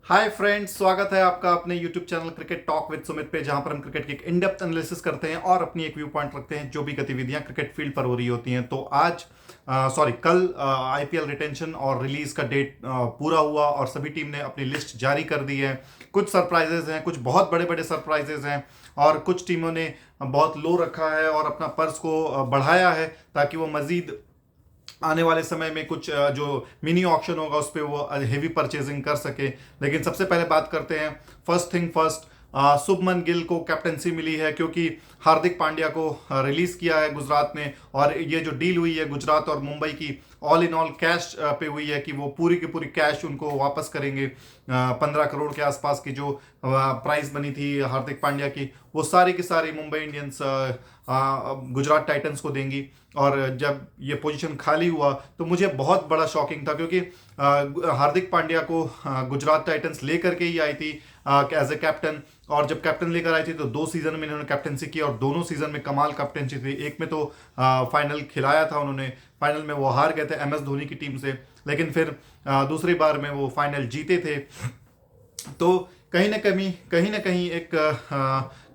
Hi friends, स्वागत है आपका अपने YouTube channel cricket talk with Sumit पे, जहां पर हम क्रिकेट की एक इन डेप्थ एनालिसिस करते हैं और अपनी एक व्यू पॉइंट रखते हैं जो भी गतिविधियां क्रिकेट फील्ड पर हो रही होती हैं। तो आज कल आईपीएल रिटेंशन और रिलीज का डेट पूरा हुआ और सभी टीम ने अपनी लिस्ट जारी कर दी है। कुछ सरप्राइजेज हैं, कुछ बहुत बड़े बड़े सरप्राइजेज हैं और कुछ टीमों ने बहुत लो रखा है और अपना पर्स को बढ़ाया है ताकि वो मजीद आने वाले समय में कुछ जो मिनी ऑक्शन होगा उस पर वो हेवी परचेजिंग कर सके। लेकिन सबसे पहले बात करते हैं, first thing first, Shubman Gill को कैप्टनसी मिली है क्योंकि हार्दिक पांड्या को रिलीज किया है गुजरात ने। और ये जो डील हुई है गुजरात और मुंबई की, ऑल इन ऑल कैश पे हुई है कि वो पूरी की पूरी कैश उनको वापस करेंगे। 15 करोड़ के आसपास की जो प्राइस बनी थी हार्दिक पांड्या की, वो सारी की सारी मुंबई इंडियंस गुजरात टाइटंस को देंगी। और जब ये पोजीशन खाली हुआ तो मुझे बहुत बड़ा शॉकिंग था क्योंकि हार्दिक पांड्या को गुजरात टाइटंस लेकर के ही आई थी एज ए कैप्टन। और जब कैप्टन लेकर आई थी तो 2 सीजन में इन्होंने कैप्टनसी की और दोनों सीजन में कमाल कैप्टनसी थी। एक में तो फाइनल खिलाया था उन्होंने, फाइनल में वो हार गए थे एम एस धोनी की टीम से, लेकिन फिर दूसरी बार में वो फाइनल जीते थे। तो कहीं ना कहीं एक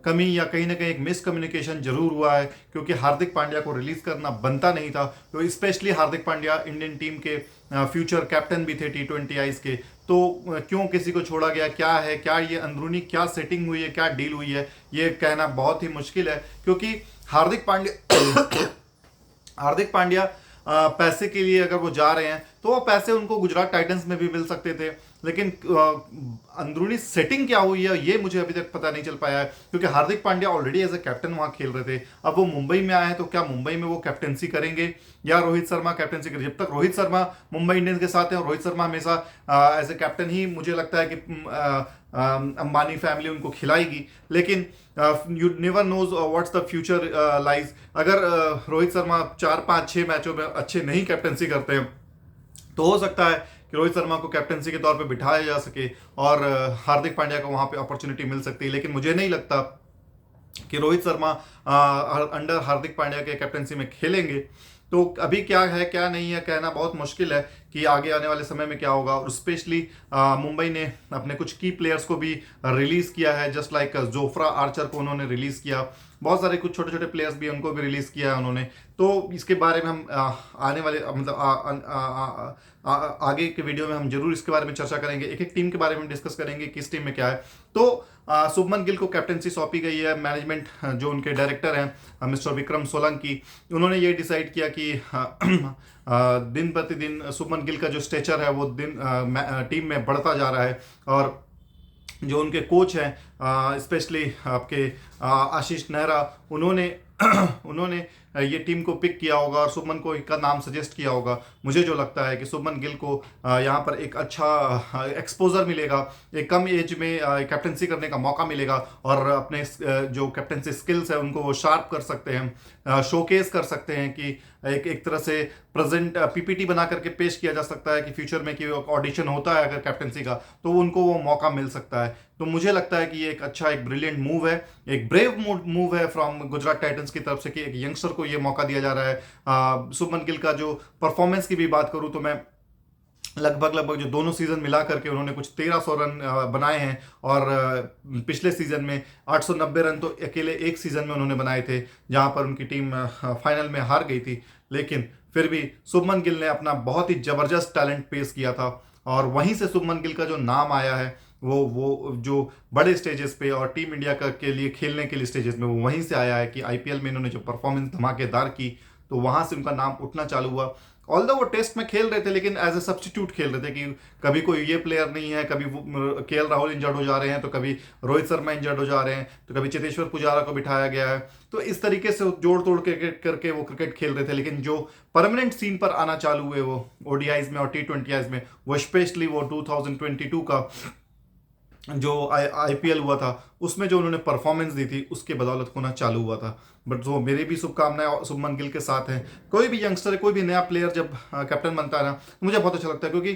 कमी या कहीं ना कहीं एक मिसकम्युनिकेशन जरूर हुआ है क्योंकि हार्दिक पांड्या को रिलीज करना बनता नहीं था। तो specially Hardik Pandya Indian team के फ्यूचर कैप्टन भी थे T20 आईज के, तो क्यों किसी को छोड़ा गया, क्या है, क्या ये अंदरूनी क्या सेटिंग हुई है, क्या डील हुई है, ये कहना बहुत ही मुश्किल है। क्योंकि हार्दिक पांड्या हार्दिक पांड्या पैसे के लिए अगर वो जा रहे हैं तो वो पैसे उनको गुजरात टाइटंस में भी मिल सकते थे, लेकिन अंदरूनी सेटिंग क्या हुई है ये मुझे अभी तक पता नहीं चल पाया है। क्योंकि Hardik Pandya already as a captain वहां खेल रहे थे, अब वो मुंबई में आए हैं तो क्या मुंबई में वो कैप्टनसी करेंगे या रोहित शर्मा कैप्टनसी करेंगे। जब तक रोहित शर्मा मुंबई इंडियंस के साथ हैं, और रोहित शर्मा हमेशा एज ए कैप्टन ही मुझे लगता है कि अंबानी फैमिली उनको खिलाएगी। लेकिन you never knows what's the future lies. अगर रोहित शर्मा 4 5 6 मैचों में अच्छे नहीं कैप्टनसी करते हैं तो हो सकता है कि रोहित शर्मा को कैप्टनसी के तौर पे बिठाया जा सके और हार्दिक पांड्या को वहां पे अपॉर्चुनिटी मिल सकती है। लेकिन मुझे नहीं लगता कि रोहित शर्मा अंडर हार्दिक पांड्या के कैप्टनसी में खेलेंगे। तो अभी क्या है क्या नहीं है कहना बहुत मुश्किल है कि आगे आने वाले समय में क्या होगा। और स्पेशली मुंबई ने अपने कुछ की प्लेयर्स को भी रिलीज किया है, जस्ट लाइक जोफ्रा आर्चर को उन्होंने रिलीज किया, बहुत सारे कुछ छोटे छोटे प्लेयर्स भी उनको भी रिलीज किया है उन्होंने। तो इसके बारे में हम आने वाले मतलब आगे के वीडियो में हम जरूर इसके बारे में चर्चा करेंगे, एक एक टीम के बारे में डिस्कस करेंगे किस टीम में क्या है। तो शुभमन गिल को कैप्टनसी सौंपी गई है। मैनेजमेंट जो उनके डायरेक्टर हैं मिस्टर विक्रम सोलंकी, उन्होंने ये डिसाइड किया कि दिन प्रतिदिन शुभमन गिल का जो स्टेचर है वो टीम में बढ़ता जा रहा है। और जो उनके कोच हैं स्पेशली आपके आशीष नेहरा, उन्होंने उन्होंने ये टीम को पिक किया होगा और शुभमन को का नाम सजेस्ट किया होगा। मुझे जो लगता है कि शुभमन गिल को यहाँ पर एक अच्छा एक्सपोजर मिलेगा, एक कम एज में कैप्टनसी करने का मौका मिलेगा और अपने जो कैप्टनसी स्किल्स है उनको वो शार्प कर सकते हैं, शोकेस कर सकते हैं कि एक तरह से प्रेजेंट पीपीटी बना करके पेश किया जा सकता है कि फ्यूचर में कि ऑडिशन होता है अगर कैप्टनसी का तो उनको वो मौका मिल सकता है। तो मुझे लगता है कि ये एक अच्छा, एक ब्रिलियंट मूव है, एक ब्रेव मूव है फ्रॉम गुजरात टाइटंस की तरफ से कि एक यंगस्टर को ये मौका दिया जा रहा है। शुभमन गिल का जो परफॉर्मेंस की भी बात करूं तो मैं लगभग जो दोनों सीजन मिला करके उन्होंने कुछ 1300 रन बनाए हैं और पिछले सीजन में 890 रन तो अकेले एक सीजन में उन्होंने बनाए थे जहां पर उनकी टीम फाइनल में हार गई थी। लेकिन फिर भी शुभमन गिल ने अपना बहुत ही जबरदस्त टैलेंट पेश किया था और वहीं से शुभमन गिल का जो नाम आया है वो जो बड़े स्टेजेस पे और टीम इंडिया का के लिए खेलने के लिए स्टेजेस में वो वहीं से आया है कि आईपीएल में इन्होंने जो परफॉर्मेंस धमाकेदार की तो वहां से उनका नाम उठना चालू हुआ। ऑल्दो वो टेस्ट में खेल रहे थे लेकिन एज ए सब्स्टिट्यूट खेल रहे थे कि कभी कोई ये प्लेयर नहीं है, कभी केएल राहुल इंजर्ड हो जा रहे हैं तो कभी रोहित शर्मा इंजर्ड हो जा रहे हैं तो कभी चेतेश्वर पुजारा को बिठाया गया है। तो इस तरीके से जोड़ तोड़ क्रिकेट करके वो क्रिकेट खेल रहे थे। लेकिन जो परमानेंट सीन पर आना चालू हुए वो ओडीआईज में और T20 में, वो स्पेशली वो 2022 का जो आईपीएल हुआ था उसमें जो उन्होंने परफॉर्मेंस दी थी उसके बदौलत होना चालू हुआ था। बट जो मेरी भी शुभकामनाएं शुभमन गिल के साथ हैं। कोई भी यंगस्टर, कोई भी नया प्लेयर जब कैप्टन बनता है ना तो मुझे बहुत अच्छा लगता है क्योंकि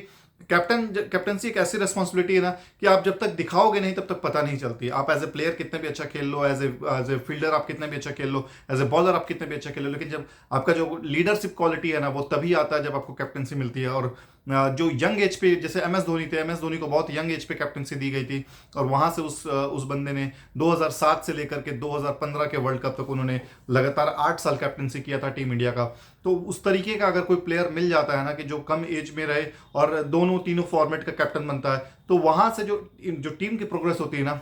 कैप्टनसी एक ऐसी रिस्पॉन्सिबिलिटी है ना कि आप जब तक दिखाओगे नहीं तब तक पता नहीं चलती। आप एज ए प्लेयर कितने भी अच्छा खेल लो, एज ए फील्डर आप कितने भी अच्छा खेल लो, एज ए बॉलर आप कितने भी अच्छा खेल लो, लेकिन जब आपका जो लीडरशिप क्वालिटी है ना वो तभी आता है जब आपको कैप्टनसी मिलती है। और जो यंग एज पे जैसे एम एस धोनी थे, एम एस धोनी को बहुत यंग एज पे कैप्टनसी दी गई थी और वहां से उस बंदे ने 2007 से लेकर के 2015 के वर्ल्ड कप तक उन्होंने लगातार 8 साल कैप्टनसी किया था टीम इंडिया का। तो उस तरीके का अगर कोई प्लेयर मिल जाता है ना कि जो कम एज में रहे और दोनों तीनों फॉर्मेट का कैप्टन बनता है, तो वहां से जो टीम की प्रोग्रेस होती है ना,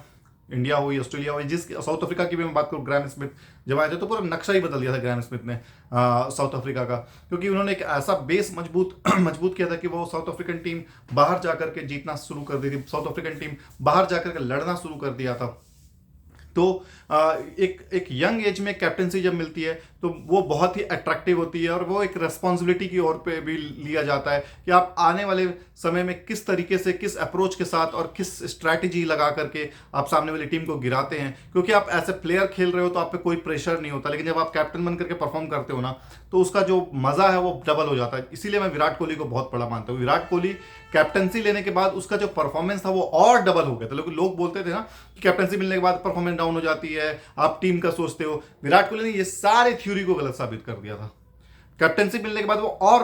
इंडिया हुई, ऑस्ट्रेलिया हुई, जिस साउथ अफ्रीका की भी मैं बात करूँ, ग्राहम स्मिथ जब आए थे तो पूरा नक्शा ही बदल दिया था ग्राहम स्मिथ ने साउथ अफ्रीका का, क्योंकि उन्होंने एक ऐसा बेस मजबूत मजबूत किया था कि वो साउथ अफ्रीकन टीम बाहर जाकर के जीतना शुरू कर दी थी, साउथ अफ्रीकन टीम बाहर जाकर के लड़ना शुरू कर दिया था। तो एक यंग एज में कैप्टनसी जब मिलती है तो वो बहुत ही अट्रैक्टिव होती है और वो एक रेस्पॉन्सिबिलिटी की ओर पे भी लिया जाता है कि आप आने वाले समय में किस तरीके से, किस अप्रोच के साथ और किस स्ट्रैटेजी लगा करके आप सामने वाली टीम को गिराते हैं। क्योंकि आप ऐसे प्लेयर खेल रहे हो तो आप पे कोई प्रेशर नहीं होता, लेकिन जब आप कैप्टन बन करके परफॉर्म करते हो ना तो उसका जो मजा है वो डबल हो जाता है। इसीलिए मैं विराट कोहली को बहुत बड़ा मानता हूँ। विराट कोहली कैप्टनसी लेने के बाद उसका जो परफॉर्मेंस था वो और डबल हो गया था। लोग बोलते थे ना कि कैप्टनसी मिलने के बाद परफॉर्मेंस डाउन हो जाती है, आप टीम का सोचते हो। विराट कोहली ने ये सारे थ्योरी को गलत साबित कर दिया था। कैप्टनसी मिलने के बाद वो और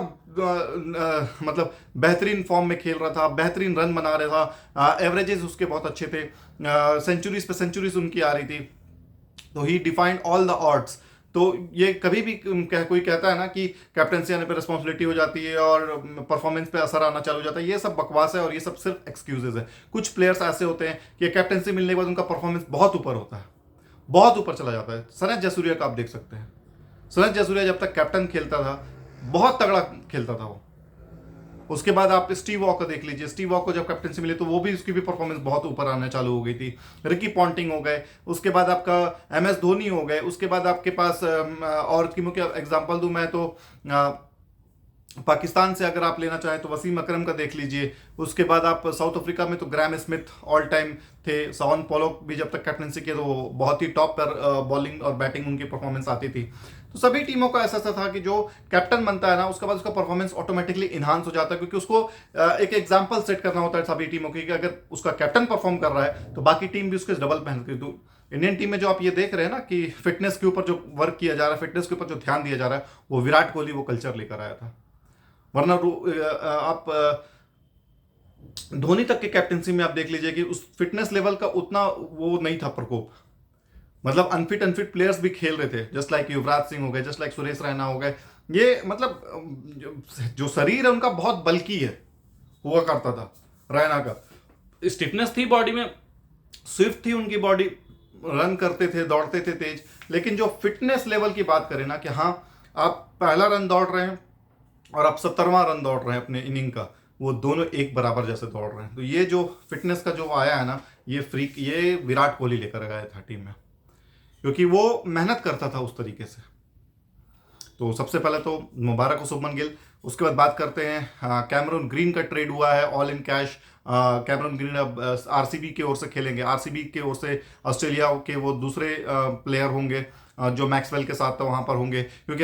मतलब बेहतरीन फॉर्म में खेल रहा था, बेहतरीन रन बना रहा था, एवरेजेस उसके बहुत अच्छे थे, सेंचुरीज पे सेंचुरीज उनकी आ रही थी। तो ही डिफाइंड ऑल द ऑड्स। तो ये कभी भी कोई कहता है ना कि कैप्टनसी आने पे रिस्पॉन्सिबिलिटी हो जाती है और परफॉर्मेंस पे असर आना चालू हो जाता है, ये सब बकवास है और ये सब सिर्फ एक्सक्यूजेज है। कुछ प्लेयर्स ऐसे होते हैं कि कैप्टनसी मिलने के बाद उनका परफॉर्मेंस बहुत ऊपर होता है, बहुत ऊपर चला जाता है। सनत जयसूर्या का आप देख सकते हैं। सनत जयसूर्या जब तक कैप्टन खेलता था बहुत तगड़ा खेलता था वो। उसके बाद आप स्टीव वॉ को देख लीजिए, स्टीव वॉ को जब कैप्टनसी मिली तो वो भी, उसकी भी परफॉर्मेंस बहुत ऊपर आने चालू हो गई थी। रिकी पॉन्टिंग हो गए, उसके बाद आपका एम एस धोनी हो गए, उसके बाद आपके पास और की मुख्य एग्जांपल दूं मैं तो पाकिस्तान से अगर आप लेना चाहें तो वसीम अकरम का देख लीजिए। उसके बाद आप साउथ अफ्रीका में तो ग्राहम स्मिथ ऑल टाइम थे। सॉन पोलोक भी जब तक कैप्टनसी किया तो वो बहुत ही टॉप पर बॉलिंग और बैटिंग उनकी परफॉर्मेंस आती थी। तो सभी टीमों का ऐसा था कि जो कैप्टन बनता है ना उसके बाद उसका परफॉर्मेंस ऑटोमेटिकली इन्हांस हो जाता है, क्योंकि उसको एक एग्जाम्पल सेट करना होता है सभी टीमों की कि अगर उसका कैप्टन परफॉर्म कर रहा है तो बाकी टीम भी उसके डबल मेहनत करेगी। तो इंडियन टीम में जो आप ये देख रहे हैं ना कि फिटनेस के ऊपर जो वर्क किया जा रहा है, फिटनेस के ऊपर जो ध्यान दिया जा रहा है, वो विराट कोहली वो कल्चर लेकर आया था। वरना आप धोनी तक के कैप्टनसी में आप देख लीजिए कि उस फिटनेस लेवल का उतना वो नहीं था प्रकोप। मतलब अनफिट प्लेयर्स भी खेल रहे थे, जस्ट लाइक युवराज सिंह हो गए, जस्ट लाइक सुरेश रैना हो गए। ये मतलब जो शरीर है उनका बहुत बल्कि है हुआ करता था। रैना का स्टिफनेस थी बॉडी में, स्विफ्ट थी उनकी बॉडी, रन करते थे, दौड़ते थे तेज। लेकिन जो फिटनेस लेवल की बात करें ना कि हाँ आप पहला रन दौड़ रहे हैं और आप 70वां रन दौड़ रहे हैं अपने इनिंग का, वो दोनों एक बराबर जैसे दौड़ रहे हैं। तो ये जो फिटनेस का जो आया है ना, ये विराट कोहली लेकर आया था टीम में, क्योंकि वो मेहनत करता था उस तरीके से। तो सबसे पहले तो मुबारक हो शुभमन गिल। उसके बाद बात करते हैं कैमरून ग्रीन का ट्रेड हुआ है all in cash. Cameron Green अब आरसीबी की ओर से खेलेंगे। आरसीबी की ओर से ऑस्ट्रेलिया के वो दूसरे प्लेयर होंगे जो मैक्सवेल के साथ वहाँ पर होंगे, क्योंकि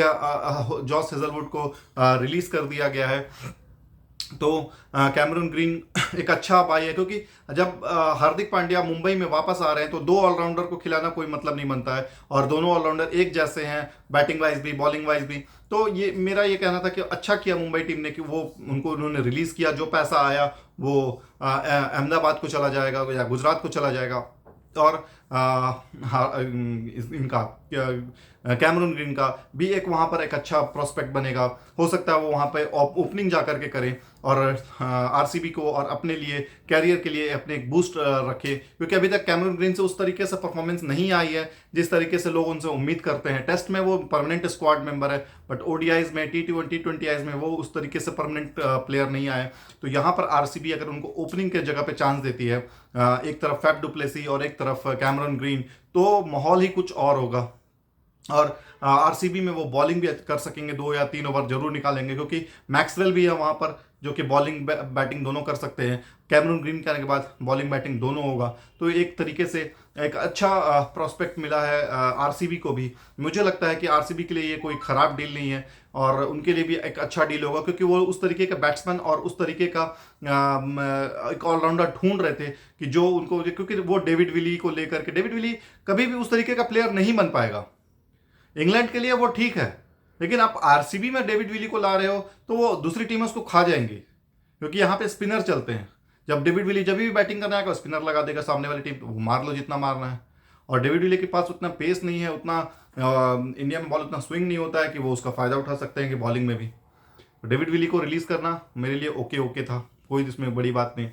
जॉस हेजलवुड को रिलीज कर दिया गया है। तो कैमरून ग्रीन एक अच्छा बाई है, क्योंकि जब हार्दिक पांड्या मुंबई में वापस आ रहे हैं तो दो ऑलराउंडर को खिलाना कोई मतलब नहीं बनता है, और दोनों ऑलराउंडर एक जैसे हैं बैटिंग वाइज भी बॉलिंग वाइज भी। तो ये मेरा ये कहना था कि अच्छा किया मुंबई टीम ने कि वो उन्होंने रिलीज किया। जो पैसा आया वो अहमदाबाद को चला जाएगा या गुजरात को चला जाएगा, और इनका कैमरून ग्रीन का भी एक वहाँ पर एक अच्छा प्रोस्पेक्ट बनेगा। हो सकता है वो वहाँ पे ओपनिंग जा करके करें और आरसीबी को और अपने लिए कैरियर के लिए अपने एक बूस्ट रखे, क्योंकि अभी तक कैमरून ग्रीन से उस तरीके से परफॉर्मेंस नहीं आई है जिस तरीके से लोग उनसे उम्मीद करते हैं। टेस्ट में वो परमानेंट स्क्वाड मेंबर है, बट ओडीआईज में T20 में वो उस तरीके से परमानेंट प्लेयर नहीं आए। तो यहाँ पर आरसीबी अगर उनको ओपनिंग के जगह पे चांस देती है, एक तरफ फैफ डु प्लेसी और एक तरफ कैमरून ग्रीन, तो माहौल ही कुछ और होगा। और आरसीबी में वो बॉलिंग भी कर सकेंगे, 2 या 3 ओवर जरूर निकालेंगे, क्योंकि मैक्सवेल भी है वहाँ पर, जो कि बॉलिंग बैटिंग दोनों कर सकते हैं। कैमरून ग्रीन के आने के बाद बॉलिंग बैटिंग दोनों होगा, तो एक तरीके से एक अच्छा प्रोस्पेक्ट मिला है आरसीबी को भी। मुझे लगता है कि आरसीबी के लिए ये कोई ख़राब डील नहीं है और उनके लिए भी एक अच्छा डील होगा, क्योंकि वो उस तरीके का बैट्समैन और उस तरीके का एक ऑलराउंडर ढूंढ रहे थे कि जो उनको, क्योंकि वो डेविड विली को लेकर के, डेविड विली कभी भी उस तरीके का प्लेयर नहीं बन पाएगा। इंग्लैंड के लिए वो ठीक है, लेकिन आप आरसीबी में डेविड विली को ला रहे हो तो वो दूसरी टीमें उसको खा जाएंगी, क्योंकि यहाँ पे स्पिनर चलते हैं। जब डेविड विली जब भी बैटिंग करने आएगा स्पिनर लगा देगा सामने वाली टीम, वो मार लो जितना मारना है। और डेविड विली के पास उतना पेस नहीं है, उतना इंडिया में बॉल उतना स्विंग नहीं होता है कि वो उसका फायदा उठा सकते हैं कि बॉलिंग में भी। तो डेविड विली को रिलीज करना मेरे लिए ओके ओके था, कोई इसमें बड़ी बात नहीं।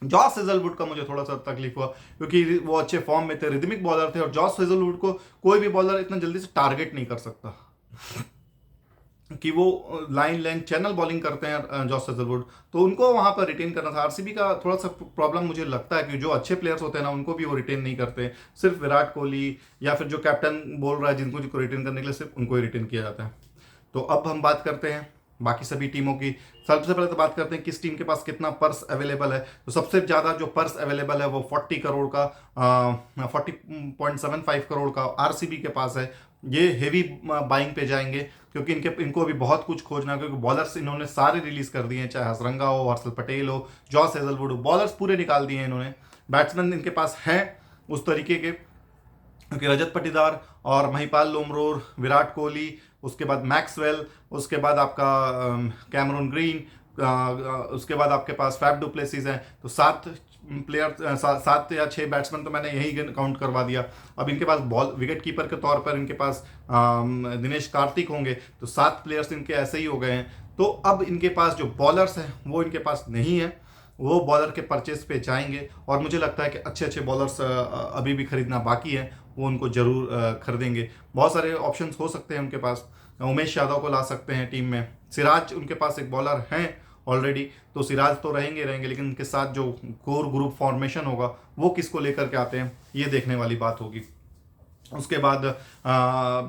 जॉस हेजलवुड का मुझे थोड़ा सा तकलीफ हुआ, क्योंकि वो अच्छे फॉर्म में थे, रिदमिक बॉलर थे, और जॉस हेजलवुड को कोई भी बॉलर इतना जल्दी से टारगेट नहीं कर सकता कि वो लाइन लेंथ चैनल बॉलिंग करते हैं जॉस हेजलवुड, तो उनको वहां पर रिटेन करना था। आरसीबी का थोड़ा सा प्रॉब्लम मुझे लगता है कि जो अच्छे प्लेयर्स होते हैं ना उनको भी वो रिटेन नहीं करते, सिर्फ विराट कोहली या फिर जो कैप्टन बोल रहा है जिनको रिटेन करने के लिए सिर्फ उनको ही रिटेन किया जाता है। तो अब हम बात करते हैं बाकी सभी टीमों की। सबसे पहले तो बात करते हैं किस टीम के पास कितना पर्स अवेलेबल है। तो सबसे ज़्यादा जो पर्स अवेलेबल है वो 40 करोड़ का 40.75 करोड़ का आरसीबी के पास है। ये हेवी बाइंग पे जाएंगे, क्योंकि इनको अभी बहुत कुछ खोजना है, क्योंकि बॉलर्स इन्होंने सारे रिलीज कर दिए हैं, चाहे हसरंगा हो, हर्षल पटेल हो, जॉस हेजलवुड हो, बॉलर्स पूरे निकाल दिए हैं इन्होंने। बैट्समैन इनके पास हैं उस तरीके के, क्योंकि रजत पाटीदार और महिपाल लोमरोर, विराट कोहली, उसके बाद मैक्सवेल, उसके बाद आपका कैमरून ग्रीन, उसके बाद आपके पास फैफ डु प्लेसिस हैं। तो 7 प्लेयर 7 या 6 बैट्समैन तो मैंने यही काउंट करवा दिया। अब इनके पास बॉल विकेट कीपर के तौर पर इनके पास दिनेश कार्तिक होंगे, तो 7 प्लेयर्स इनके ऐसे ही हो गए हैं। तो अब इनके पास जो बॉलर्स हैं वो इनके पास नहीं है, वो बॉलर के परचेज पे जाएंगे, और मुझे लगता है कि अच्छे अच्छे बॉलर्स अभी भी खरीदना बाकी है, वो उनको जरूर खरीदेंगे। बहुत सारे ऑप्शंस हो सकते हैं उनके पास। उमेश यादव को ला सकते हैं टीम में, सिराज उनके पास एक बॉलर हैं ऑलरेडी, तो सिराज तो रहेंगे, लेकिन उनके साथ जो कोर ग्रुप फॉर्मेशन होगा वो किसको लेकर के आते हैं ये देखने वाली बात होगी। उसके बाद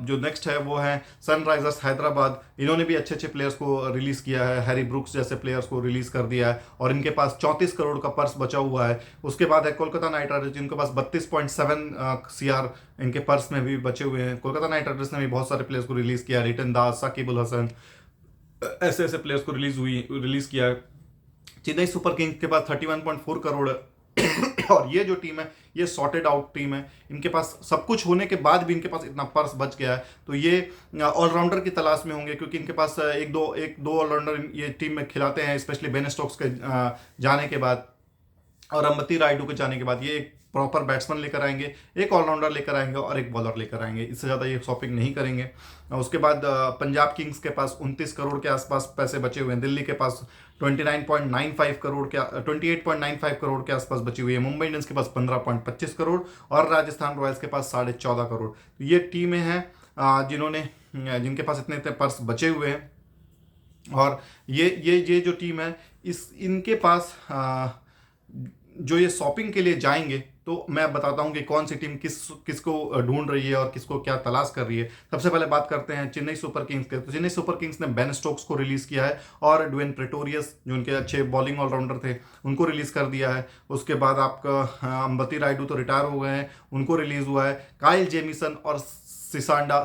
जो नेक्स्ट है वो है सनराइजर्स हैदराबाद। इन्होंने भी अच्छे अच्छे प्लेयर्स को रिलीज किया है, हैरी ब्रुक्स जैसे प्लेयर्स को रिलीज कर दिया है, और इनके पास 34 करोड़ का पर्स बचा हुआ है। उसके बाद है कोलकाता नाइट राइडर्स, जिनके पास 32.7 CR इनके पर्स में भी बचे हुए हैं। कोलकाता नाइट राइडर्स ने भी बहुत सारे प्लेयर्स को रिलीज किया, रिटन दास, साकिब उल हसन, ऐसे ऐसे प्लेयर्स को रिलीज किया है। चेन्नई सुपर किंग्स के पास 31.4 करोड़ है और ये जो टीम है ये सॉर्टेड आउट टीम है, इनके पास सब कुछ होने के बाद भी इनके पास इतना पर्स बच गया है। तो ये ऑलराउंडर की तलाश में होंगे, क्योंकि इनके पास एक दो ऑलराउंडर ये टीम में खिलाते हैं, स्पेशली बेन स्टोक्स के जाने के बाद और अंबती रायडू के जाने के बाद। ये एक प्रॉपर बैट्समैन लेकर आएंगे, एक ऑलराउंडर लेकर आएंगे और एक बॉलर लेकर आएंगे, इससे ज़्यादा ये शॉपिंग नहीं करेंगे। उसके बाद पंजाब किंग्स के पास 29 करोड़ के आसपास पैसे बचे हुए हैं, दिल्ली के पास 29.95 करोड़ के 28.95 करोड़ के आसपास बची हुई है, मुंबई इंडियंस के पास 15.25 करोड़ और राजस्थान रॉयल्स के पास 14.5 करोड़। तो ये टीमें हैं जिनके पास इतने इतने पर्स बचे हुए हैं। और ये जो टीम है इनके पास जो ये शॉपिंग के लिए जाएंगे, तो मैं बताता हूं कि कौन सी टीम किसको ढूंढ रही है और किसको क्या तलाश कर रही है। सबसे पहले बात करते हैं चेन्नई सुपर किंग्स के। तो चेन्नई सुपर किंग्स ने बेन स्टोक्स को रिलीज किया है और ड्वेन प्रेटोरियस जो उनके अच्छे बॉलिंग ऑलराउंडर थे उनको रिलीज कर दिया है। उसके बाद आपका अंबती रायडू तो रिटायर हो गए हैं, उनको रिलीज हुआ है। काइल जेमिसन और सिसांडा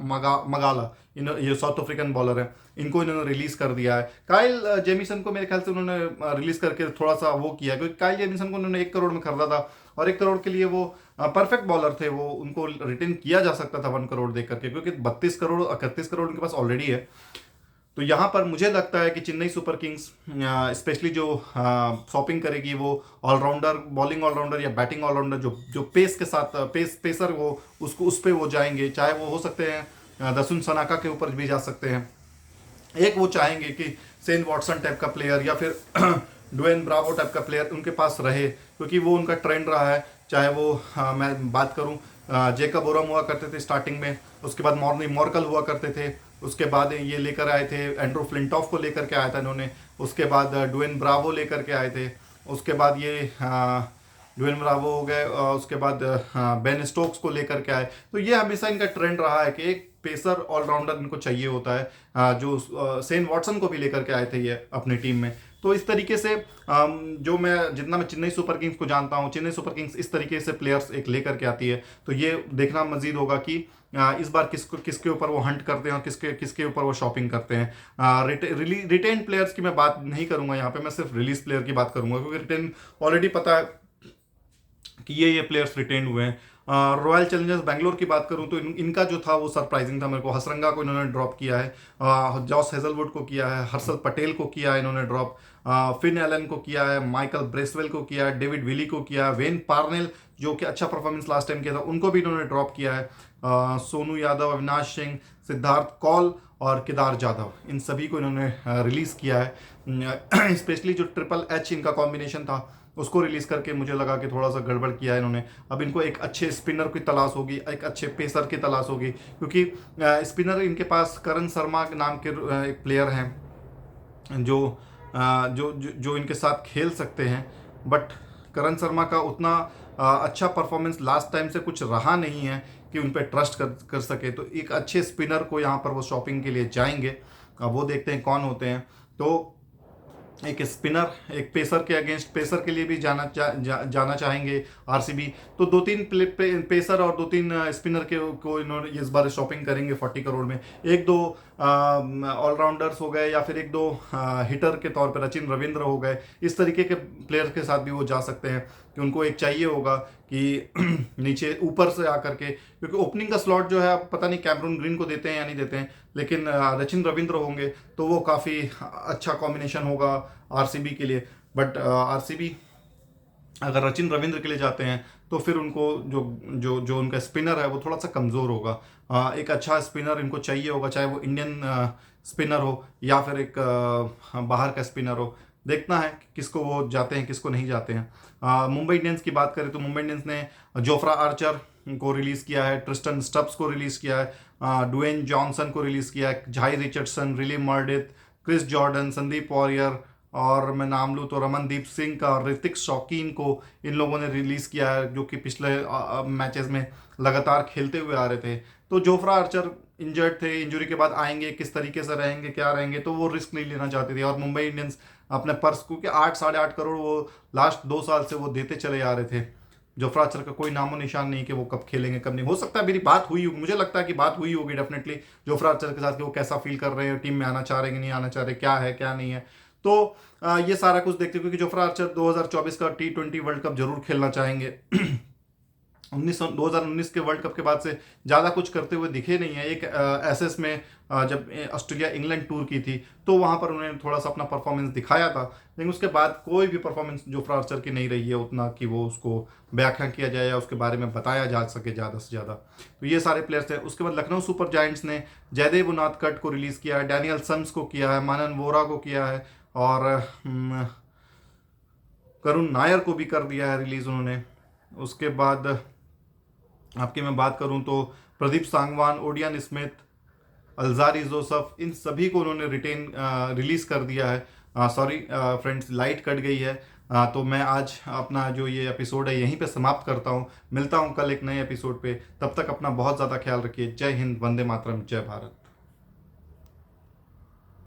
मगाला ये साउथ अफ्रीकन बॉलर है, इनको इन्होंने रिलीज कर दिया है। काइल जेमिसन को मेरे ख्याल से उन्होंने रिलीज करके थोड़ा सा वो किया, क्योंकि काइल जेमिसन को उन्होंने 1 करोड़ में खरीदा था और 1 करोड़ के लिए वो परफेक्ट बॉलर थे, वो उनको रिटेन किया जा सकता था 1 करोड़ देकर के, क्योंकि 32 करोड़ 31 करोड़ उनके पास ऑलरेडी है। तो यहाँ पर मुझे लगता है कि चेन्नई सुपर किंग्स स्पेशली जो शॉपिंग करेगी वो ऑलराउंडर, बॉलिंग ऑलराउंडर या बैटिंग ऑलराउंडर जो पेस के साथ पेसर वो उस पर वो जाएंगे, चाहे वो हो सकते हैं दसुन सनाका के ऊपर भी जा सकते हैं। एक वो चाहेंगे कि सेन वॉटसन टाइप का प्लेयर या फिर ड्वेन ब्रावो टाइप का प्लेयर उनके पास रहे, क्योंकि वो उनका ट्रेंड रहा है। चाहे वो मैं बात करूं जेकब ओरम हुआ करते थे स्टार्टिंग में, उसके बाद मॉर्नी मॉर्कल हुआ करते थे, उसके बाद ये लेकर आए थे एंड्रू फ्लिंटॉफ को लेकर के आया था इन्होंने, उसके बाद ड्वेन ब्रावो लेकर के आए थे, उसके बाद ये ड्वेन ब्रावो हो गए, उसके बाद बेन स्टोक्स को लेकर के आए। तो ये हमेशा इनका ट्रेंड रहा है कि एक पेसर ऑलराउंडर इनको चाहिए होता है, जो सेन वॉटसन को भी लेकर के आए थे ये अपनी टीम में। तो इस तरीके से जो जितना मैं चेन्नई सुपर किंग्स को जानता हूँ, चेन्नई सुपर किंग्स इस तरीके से प्लेयर्स एक लेकर के आती है। तो ये देखना मजीद होगा कि इस बार किसके ऊपर वो हंट करते हैं और किसके ऊपर वो शॉपिंग करते हैं। रिटेन प्लेयर्स की मैं बात नहीं करूंगा यहाँ पे, मैं सिर्फ रिलीज प्लेयर की बात करूंगा, क्योंकि रिटेन ऑलरेडी पता है कि ये प्लेयर्स रिटेन हुए हैं। रॉयल चैलेंजर्स बैंगलोर की बात करूं तो इनका जो था वो सरप्राइजिंग था मेरे को। हसरंगा को इन्होंने ड्रॉप किया है, जॉस हेजलवुड को किया है, हर्षल पटेल को किया है इन्होंने ड्रॉप, फिन एलन को किया है, माइकल ब्रेसवेल को किया है, डेविड विली को किया है, वेन पार्नेल जो कि अच्छा परफॉर्मेंस लास्ट टाइम किया था उनको भी इन्होंने ड्रॉप किया है, सोनू यादव, अविनाश सिंह, सिद्धार्थ कौल और केदार जाधव, इन सभी को इन्होंने रिलीज किया है। स्पेशली जो ट्रिपल एच इनका कॉम्बिनेशन था उसको रिलीज करके मुझे लगा कि थोड़ा सा गड़बड़ किया है इन्होंने। अब इनको एक अच्छे स्पिनर की तलाश होगी, एक अच्छे पेसर की तलाश होगी, क्योंकि स्पिनर इनके पास करण शर्मा के नाम के एक प्लेयर हैं जो इनके साथ खेल सकते हैं। बट करण शर्मा का उतना अच्छा परफॉर्मेंस लास्ट टाइम से कुछ रहा नहीं है कि उन पर ट्रस्ट कर सके। तो एक अच्छे स्पिनर को यहाँ पर वो शॉपिंग के लिए जाएंगे। अब वो देखते हैं कौन होते हैं। तो एक स्पिनर, एक पेसर के अगेंस्ट, पेसर के लिए भी जाना चाहेंगे आरसीबी। तो 2-3 पेसर और 2-3 स्पिनर को इन्होंने इस बार शॉपिंग करेंगे 40 करोड़ में। 1-2 ऑलराउंडर्स हो गए या फिर 1-2 हिटर के तौर पर रचिन रविंद्र हो गए, इस तरीके के प्लेयर के साथ भी वो जा सकते हैं कि उनको एक चाहिए होगा कि नीचे ऊपर से आकर के, क्योंकि ओपनिंग का स्लॉट जो है पता नहीं कैमरून ग्रीन को देते हैं या नहीं देते हैं, लेकिन रचिन रविंद्र होंगे तो वो काफ़ी अच्छा कॉम्बिनेशन होगा आरसीबी के लिए। बट आरसीबी अगर रचिन रविंद्र के लिए जाते हैं तो फिर उनको जो उनका स्पिनर है वो थोड़ा सा कमज़ोर होगा। एक अच्छा स्पिनर इनको चाहिए होगा, चाहे वो इंडियन स्पिनर हो या फिर एक बाहर का स्पिनर हो। देखना है कि किसको वो जाते हैं, किसको नहीं जाते हैं। मुंबई इंडियंस की बात करें तो मुंबई इंडियंस ने जोफ्रा आर्चर को रिलीज़ किया है, ट्रिस्टन स्टब्स को रिलीज़ किया है, ड्वेन जॉनसन को रिलीज़ किया है, झाई रिचर्डसन, रिली मर्डिथ, क्रिस जॉर्डन, संदीप वॉरियर और मैं नाम लूँ तो रमनदीप सिंह का और ऋतिक शौकीन को इन लोगों ने रिलीज़ किया है, जो कि पिछले मैचेस में लगातार खेलते हुए आ रहे थे। तो जोफ्रा आर्चर इंजर्ड थे, इंजरी के बाद आएंगे, किस तरीके से रहेंगे, क्या रहेंगे, तो वो रिस्क नहीं लेना चाहते थे। और मुंबई इंडियंस अपने पर्स को कि 8-8.5 करोड़ वो लास्ट 2 साल से वो देते चले आ रहे थे। जोफ्रा आर्चर का कोई नामो निशान नहीं कि वो कब खेलेंगे कब नहीं। हो सकता है मेरी बात हुई होगी, मुझे लगता है कि बात हुई होगी डेफिनेटली जोफ्रा आर्चर के साथ कि वो कैसा फील कर रहे हैं, टीम में आना चाह रहे हैं कि नहीं आना चाह रहे, क्या है क्या नहीं है। तो ये सारा कुछ देखते, क्योंकि जोफ्रा आर्चर 2024 का T20 वर्ल्ड कप जरूर खेलना चाहेंगे। 2019 के वर्ल्ड कप के बाद से ज़्यादा कुछ करते हुए दिखे नहीं है। एक एसएस में जब ऑस्ट्रेलिया इंग्लैंड टूर की थी तो वहाँ पर उन्होंने थोड़ा सा अपना परफॉर्मेंस दिखाया था, लेकिन उसके बाद कोई भी परफॉर्मेंस जोफ्रा आर्चर की नहीं रही है उतना कि वो उसको व्याख्या किया जाए या उसके बारे में बताया जा सके ज़्यादा से ज़्यादा। तो ये सारे प्लेयर्स थे। उसके बाद लखनऊ सुपर जायंट्स ने जयदेव उनादकट को रिलीज़ किया है, डैनियल सम्स को किया है, मानन वोरा को किया है और करुण नायर को भी कर दिया है रिलीज़ उन्होंने। उसके बाद आपकी मैं बात करूं तो Pradeep Sangwan, Odean Smith, Alzarri Joseph, इन सभी को उन्होंने रिलीज़ कर दिया है। सॉरी फ्रेंड्स, लाइट कट गई है। तो मैं आज अपना जो ये एपिसोड है यहीं पे समाप्त करता हूँ। मिलता हूँ कल एक नए एपिसोड पे। तब तक अपना बहुत ज़्यादा ख्याल रखिए। जय हिंद, वंदे मातरम, जय भारत।